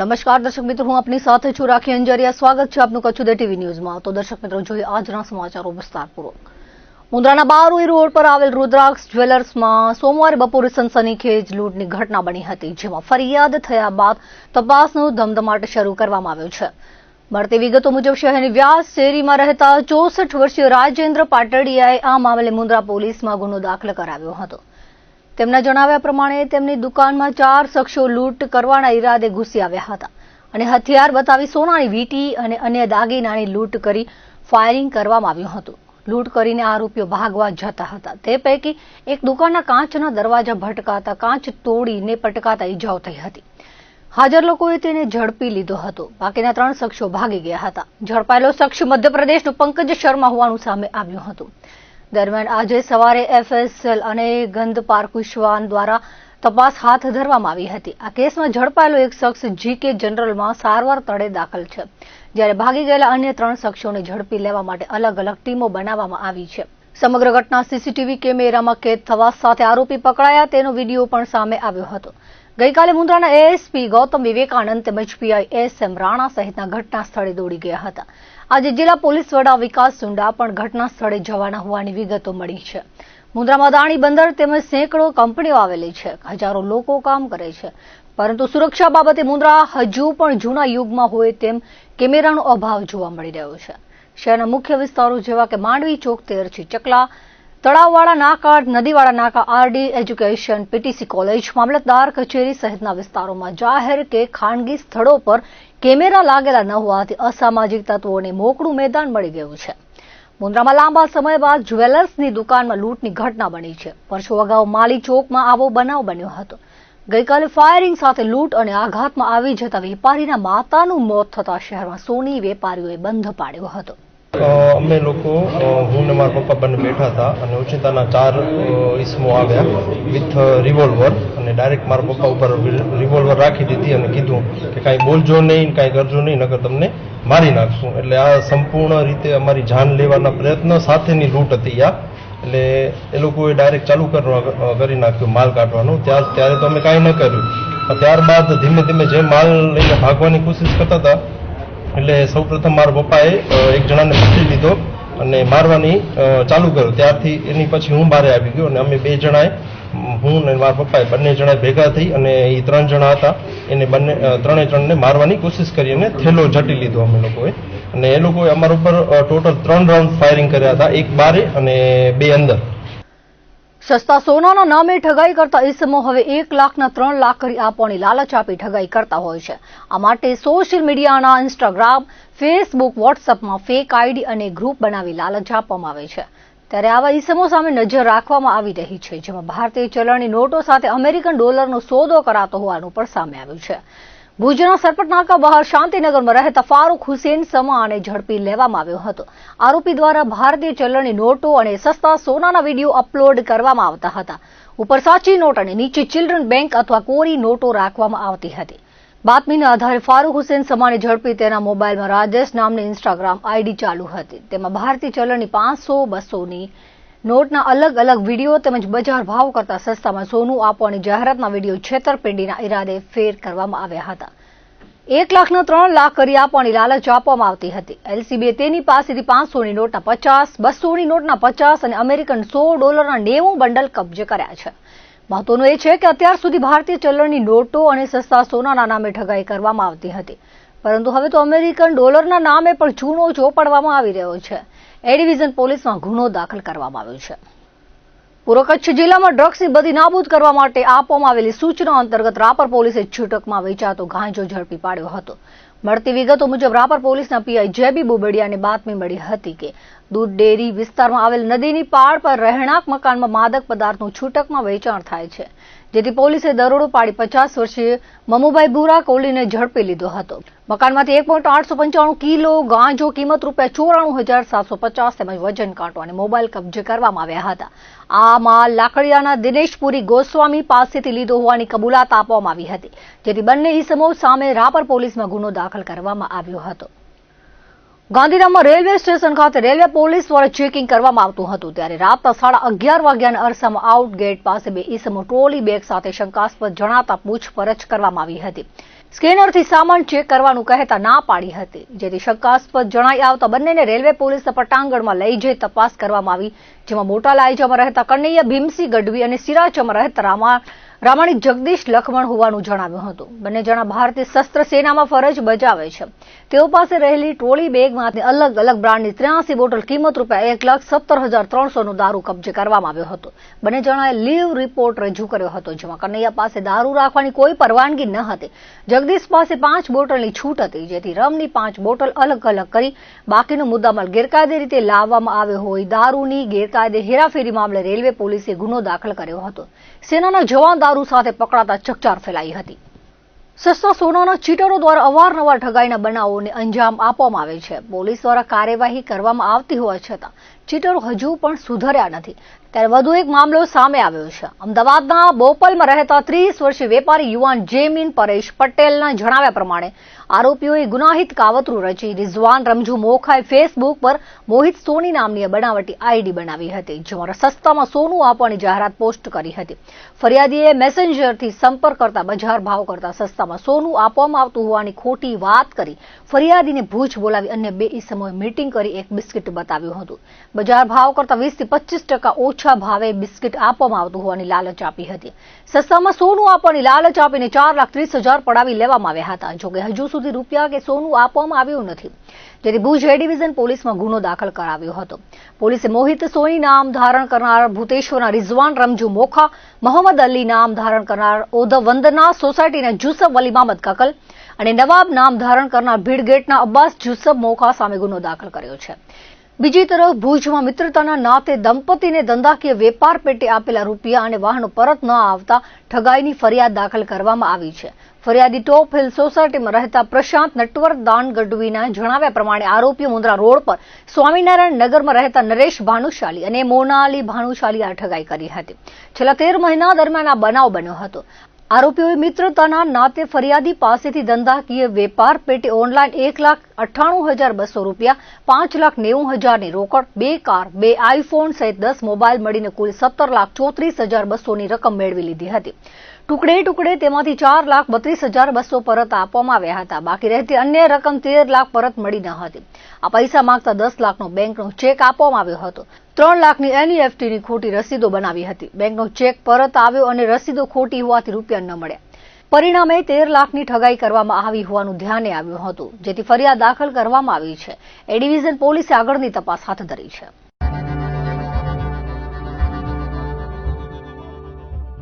નમસ્કાર દર્શક મિત્રો, હું આપની સાથે છું રાખી અંજારિયા. સ્વાગત છે આપનું કચ્છ ઉદય ટીવી ન્યૂઝમાં. તો દર્શક મિત્રો, જોઈએ આજના સમાચારો વિસ્તારપૂર્વક. મુન્દ્રાના બારોઈ રોડ પર આવેલ રુદ્રાક્ષ જ્વેલર્સમાં સોમવારે બપોરે સનસનીખેજ લૂંટની ઘટના બની હતી, જેમાં ફરિયાદ થયા બાદ તપાસનો ધમધમાટ શરૂ કરવામાં આવ્યો છે. મળતી વિગતો મુજબ શહેરની વ્યાસ શેરીમાં રહેતા 64 વર્ષીય રાજેન્દ્ર પાટડિયાએ આ મામલે મુન્દ્રા પોલીસમાં ગુનો દાખલ કરાવ્યો હતો. તેમના જણાવ્યા પ્રમાણે તેમની દુકાનમાં 4 શખ્સો લૂંટ કરવાના ઈરાદે ઘૂસી આવ્યા હતા અને હથિયાર બતાવી સોનાની વીંટી અને અન્ય દાગીનાની લૂંટ કરી ફાયરિંગ કરવામાં આવ્યું હતું. લૂંટ કરીને આરોપીઓ ભાગવા જતા હતા. તે પૈકી એક દુકાનના કાચના દરવાજા ભટકાતા કાચ તોડીને પટકાતા ઈજાઓ થઈ હતી. હાજર લોકોએ તેને ઝડપી લીધો હતો. બાકીના 3 શખ્સો ભાગી ગયા હતા. ઝડપાયેલો શખ્સ મધ્યપ્રદેશનો પંકજ શર્મા હોવાનું સામે આવ્યું હતું. દરમિયાન આજે સવારે એફએસએલ અને ગંધ પાર્કુશવાન દ્વારા તપાસ હાથ ધરવામાં આવી હતી. આ કેસમાં ઝડપાયેલો એક શખ્સ જીકે જનરલમાં સારવાર તળે દાખલ છે, જ્યારે ભાગી ગયેલા અન્ય 3 શખ્સોને ઝડપી લેવા માટે અલગ અલગ ટીમો બનાવવામાં આવી છે. સમગ્ર ઘટના સીસીટીવી કેમેરામાં કેદ થવા સાથે આરોપી પકડાયા તેનો વિડીયો પણ સામે આવ્યો હતો. ગઈકાલે મુન્દ્રાના એએસપી ગૌતમ વિવેકાનંદ તેમજ પીઆઈ એસએમ રાણા સહિતના ઘટના સ્થળે દોડી ગયા હતા. આજે જિલ્લા પોલીસ વડા વિકાસ સુંડા પણ ઘટના સ્થળે જવાના હોવાની વિગતો મળી છે. મુન્દ્રામાં અદાણી બંદર તેમજ સેંકડો કંપનીઓ આવેલી છે. હજારો લોકો કામ કરે છે, પરંતુ સુરક્ષા બાબતે મુન્દ્રા હજુ પણ જૂના યુગમાં હોય તેમ કેમેરાનો અભાવ જોવા મળી રહ્યો છે. શહેરના મુખ્ય વિસ્તારો જેવા કે માંડવી ચોક, તેરછી ચકલા, તળાવવાળા નાકા, નદીવાળા નાકા, આરડી એજ્યુકેશન, પીટીસી કોલેજ, મામલતદાર કચેરી સહિતના વિસ્તારોમાં જાહેર કે ખાનગી સ્થળો પર કેમેરા લાગેલા ન હોવાથી અસામાજિક તત્વોને મોકળું મેદાન મળી ગયું છે. મુન્દ્રામાં લાંબા સમય બાદ જ્વેલર્સની દુકાનમાં લૂંટની ઘટના બની છે. વર્ષો અગાઉ માલી ચોકમાં આવો બનાવ બન્યો હતો. ગઈકાલે ફાયરિંગ સાથે લૂંટ અને આઘાતમાં આવી જતા વેપારીના માતાનું મોત થતા શહેરમાં સોની વેપારીઓએ બંધ પાડ્યો હતો. અમે લોકો હું ને મારા પપ્પા બંને બેઠા હતા અને ઓચિંતાના 4 ઈસમો આવ્યા વિથ રિવોલ્વર અને ડાયરેક્ટ મારા પપ્પા ઉપર રિવોલ્વર રાખી દીધી અને કીધું કે કાંઈ બોલજો નહીં, કાંઈ કરજો નહીં, નકર તમને મારી નાખશું. એટલે આ સંપૂર્ણ રીતે અમારી જાન લેવાના પ્રયત્ન સાથેની લૂંટ હતી આ. એટલે એ લોકોએ ડાયરેક્ટ ચાલુ કરી નાખ્યું માલ કાઢવાનું. ત્યારે તો અમે કાંઈ ન કર્યું. ત્યારબાદ ધીમે ધીમે જે માલ લઈને ભાગવાની કોશિશ કરતા હતા એટલે સૌપ્રથમ મારા પપ્પાએ એક જણાને પકડી લીધો અને મારવાની ચાલુ કર્યું. ત્યારથી એની પછી હું બહાર આવી ગયો અને અમે 2 જણાએ, હું અને મારા પપ્પાએ બંને જણાએ ભેગા થઈ અને એ 3 જણા હતા એને ત્રણે જણને મારવાની કોશિશ કરી અને થેલો ઝટી લીધો અમે લોકોએ. અને એ લોકોએ અમારા ઉપર ટોટલ 3 રાઉન્ડ ફાયરિંગ કર્યા હતા, એક બારે અને 2 અંદર. સસ્તા સોનાના નામે ઠગાઈ કરતા ઈસમો હવે 1 લાખના 3 લાખ કરી આપવાની લાલચ આપી ઠગાઈ કરતા હોય છે. આ માટે સોશિયલ મીડિયાના ઇન્સ્ટાગ્રામ, ફેસબુક, વોટ્સઅપમાં ફેક આઈડી અને ગ્રુપ બનાવી લાલચ આપવામાં આવે છે. ત્યારે આવા ઈસમો સામે નજર રાખવામાં આવી રહી છે, જેમાં ભારતીય ચલણની નોટો સાથે અમેરિકન ડોલરનો સોદો કરાતો હોવાનું પણ સામે આવ્યું છે. ભુજના સરપટ નાકા બહાર શાંતિનગરમાં રહેતા ફારૂક હુસેન સમાને ઝડપી લેવામાં આવ્યો હતો. આરોપી દ્વારા ભારતીય ચલણની નોટો અને સસ્તા સોનાના વિડીયો અપલોડ કરવામાં આવતા હતા. ઉપર સાચી નોટ અને નીચે ચિલ્ડ્રન બેંક અથવા કોરી નોટો રાખવામાં આવતી હતી. બાતમીના આધારે ફારૂક હુસેન સમાને ઝડપી તેના મોબાઈલમાં રાજેશ નામની ઇન્સ્ટાગ્રામ આઈડી ચાલુ હતી. તેમાં ભારતીય ચલણની 500, 200ની નોટના અલગ અલગ વિડીયો તેમજ બજાર ભાવ કરતા સસ્તામાં સોનું આપવાની જાહેરાતના વિડીયો છેતરપિંડીના ઈરાદે ફેર કરવામાં આવ્યા હતા. 1 લાખના 3 લાખ કરી આપવાની લાલચ આપવામાં આવતી હતી. એલસીબીએ તેની પાસેથી 500ની નોટના 50, 200ની નોટના 50 અને અમેરિકન $100ના 90 બંડલ કબજે કર્યા છે. મહત્વનું એ છે કે અત્યાર સુધી ભારતીય ચલણની નોટો અને સસ્તા સોનાના નામે ઠગાઈ કરવામાં આવતી હતી, પરંતુ હવે તો અમેરિકન ડોલરના નામે પણ ચૂનો ચોપડવામાં આવી રહ્યો છે. એ ડિવિઝન પોલીસમાં ગુનો દાખલ કરવામાં આવ્યો છે. પૂર્વ કચ્છ જિલ્લામાં ડ્રગ્સની બધી નાબૂદ કરવા માટે આપવામાં આવેલી સૂચના અંતર્ગત રાપર પોલીસે છૂટકમાં વેચાતો ગાંજો ઝડપી પાડ્યો હતો. મળતી વિગતો મુજબ રાપર પોલીસના પીઆઈ જેબી બુબડિયાને બાતમી મળી હતી કે દૂધ ડેરી વિસ્તારમાં આવેલ નદીની પાળ પર રહેણાંક મકાનમાં માદક પદાર્થનું છૂટકમાં વેચાણ થાય છે, જેથી પોલીસે દરોડો પાડી 50 વર્ષીય મમુભાઈ બુરા કોલીને ઝડપી લીધો હતો. મકાનમાંથી 1.895 કિલો ગાંજો કિંમત ₹94,750 તેમજ વજન કાંટો અને મોબાઈલ કબજે કરવામાં આવ્યા હતા. આ માલ લાકડિયાના દિનેશપુરી ગોસ્વામી પાસેથી લીધો હોવાની કબૂલાત આપવામાં આવી હતી, જેથી બંને ઈસમો સામે રાપર પોલીસમાં ગુનો દાખલ કરવામાં આવ્યો હતો. ગાંધીધામમાં રેલવે સ્ટેશન ખાતે રેલવે પોલીસ દ્વારા ચેકિંગ કરવામાં આવતું હતું, ત્યારે રાતના 11:30 વાગ્યાના અરસામાં આઉટ ગેટ પાસે 2 ઈસમો ટ્રોલી બેગ સાથે શંકાસ્પદ જણાતા પૂછપરછ કરવામાં આવી હતી. સ્કેનરથી સામાન ચેક કરવાનું કહેતા ના પાડી હતી, જેથી શંકાસ્પદ જણાઈ આવતા બંનેને રેલવે પોલીસના પટાંગણમાં લઈ જઈ તપાસ કરવામાં આવી, જેમાં મોટા લાઈજામાં રહેતા કનૈયા ભીમસિંહ ગઢવી અને સિરાચામાં રહેતા રામાણી જગદીશ લખમણ હોવાનું જણાવ્યું હતું. બંને જણા ભારતીય શસ્ત્ર સેનામાં ફરજ બજાવે છે. તેઓ પાસે રહેલી ટ્રોલી બેગમાંથી અલગ અલગ બ્રાન્ડની 83 બોટલ કિંમત ₹1,17,300 નો દારૂ કબજે કરવામાં આવ્યો હતો. બંને જણાએ લીવ રિપોર્ટ રજૂ કર્યો હતો, જેમાં કનૈયા પાસે દારૂ રાખવાની કોઈ પરવાનગી ન હતી. જગદીશ પાસે 5 બોટલની છૂટ હતી, જેથી રમની 5 બોટલ અલગ અલગ કરી બાકીનો મુદ્દામાલ ગેરકાયદે રીતે લાવવામાં આવ્યો હોય. દારૂની ગેરકાયદે હેરાફેરી મામલે રેલવે પોલીસે ગુનો દાખલ કર્યો હતો. સેનાના જવાન દારૂ સાથે પકડાતા ચકચાર ફેલાઈ હતી. સસ્તા સોનાના ચીટરો દ્વારા અવારનવાર ઠગાઈના બનાવોને અંજામ આપવામાં આવે છે. પોલીસ દ્વારા કાર્યવાહી કરવામાં આવતી હોવા છતાં ચીટરો હજુ પણ સુધર્યા નથી. ત્યારે વધુ એક મામલો સામે આવ્યો છે. અમદાવાદના બોપલમાં રહેતા 30 વર્ષીય વેપારી યુવાન જેમીન પરેશ પટેલના જણાવ્યા પ્રમાણે આરોપીઓએ ગુનાહિત કાવતરું રચી રિઝવાન રમજુ મોખાએ ફેસબુક પર મોહિત સોની નામની બનાવટી આઈડી બનાવી હતી, જેમાં સસ્તામાં સોનું આપવાની જાહેરાત પોસ્ટ કરી હતી. ફરિયાદીએ મેસેન્જરથી સંપર્ક કરતા બજાર ભાવ કરતા સસ્તામાં સોનું આપવામાં આવતું હોવાની ખોટી વાત કરી ફરિયાદીને ભૂજ બોલાવી અન્ય 2 ઇસમોએ મીટિંગ કરી એક બિસ્કિટ બતાવ્યું હતું. બજાર ભાવ કરતા 20 થી 25% ઓછા ભાવે બિસ્કિટ આપવામાં આવતું હોવાની લાલચ આપી હતી. સસ્તામાં સોનું આપવાની લાલચ આપીને 4,30,000 પડાવી લેવામાં આવ્યા હતા. જોકે હજુ સુધી રૂપિયા કે સોનું આપવામાં આવ્યું નથી, જેથી ભુજ એ ડિવિઝન પોલીસમાં ગુનો દાખલ કરાવ્યો હતો. પોલીસે મોહિત સોની નામ ધારણ કરનાર ભૂતેશ્વરના રિઝવાન રમજુ મોખા, મોહમ્મદ અલી નામ ધારણ કરનાર ઓધ વંદના સોસાયટીના જુસફ અલી મામદ કકલ અને નવાબ નામ ધારણ કરનાર ભીડગેટના અબ્બાસ જુસફ મોખા સામે ગુનો દાખલ કર્યો છે. બીજી તરફ ભુજમાં મિત્રતાના નાતે દંપતીને ધંધાકીય વેપાર પેટે આપેલા રૂપિયા અને વાહનો પરત ન આવતા ઠગાઈની ફરિયાદ દાખલ કરવામાં આવી છે. ફરિયાદી ટોપ હિલ સોસાયટીમાં રહેતા પ્રશાંત નટવર દાન ગઢવીના જણાવ્યા પ્રમાણે આરોપીઓ મુન્દ્રા રોડ પર સ્વામિનારાયણ નગરમાં રહેતા નરેશ ભાનુશાલી અને મોનાલી ભાનુશાલી આ ઠગાઈ કરી હતી. છેલ્લા 13 મહિના દરમિયાન આ બનાવ બન્યો હતો. આરોપીઓએ મિત્રતાના નાતે ફરિયાદી પાસેથી ધંધાકીય વેપાર પેટે ઓનલાઈન ₹1,98,200, ₹5,90,000ની રોકડ, 2 કાર, 2 આઈફોન સહિત 10 મોબાઈલ મળીને કુલ ₹17,34,200ની રકમ મેળવી લીધી હતી. ટુકડે ટુકડે તેમાંથી ₹4,32,200 પરત આપવામાં આવ્યા હતા. બાકી રહેતી અન્ય રકમ 13 લાખ પરત મળી ન હતી. આ પૈસા માંગતા 10 લાખનો બેંકનો ચેક આપવામાં આવ્યો હતો. 3 લાખની એનઈએફટીની ખોટી રસીદો બનાવી હતી. બેંકનો ચેક પરત આવ્યો અને રસીદો ખોટી હોવાથી રૂપિયા ન મળ્યા. પરિણામે 13 લાખની ઠગાઈ કરવામાં આવી હોવાનું ધ્યાને આવ્યું હતું, જેથી ફરિયાદ દાખલ કરવામાં આવી છે. એ ડિવિઝન પોલીસે આગળની તપાસ હાથ ધરી છે.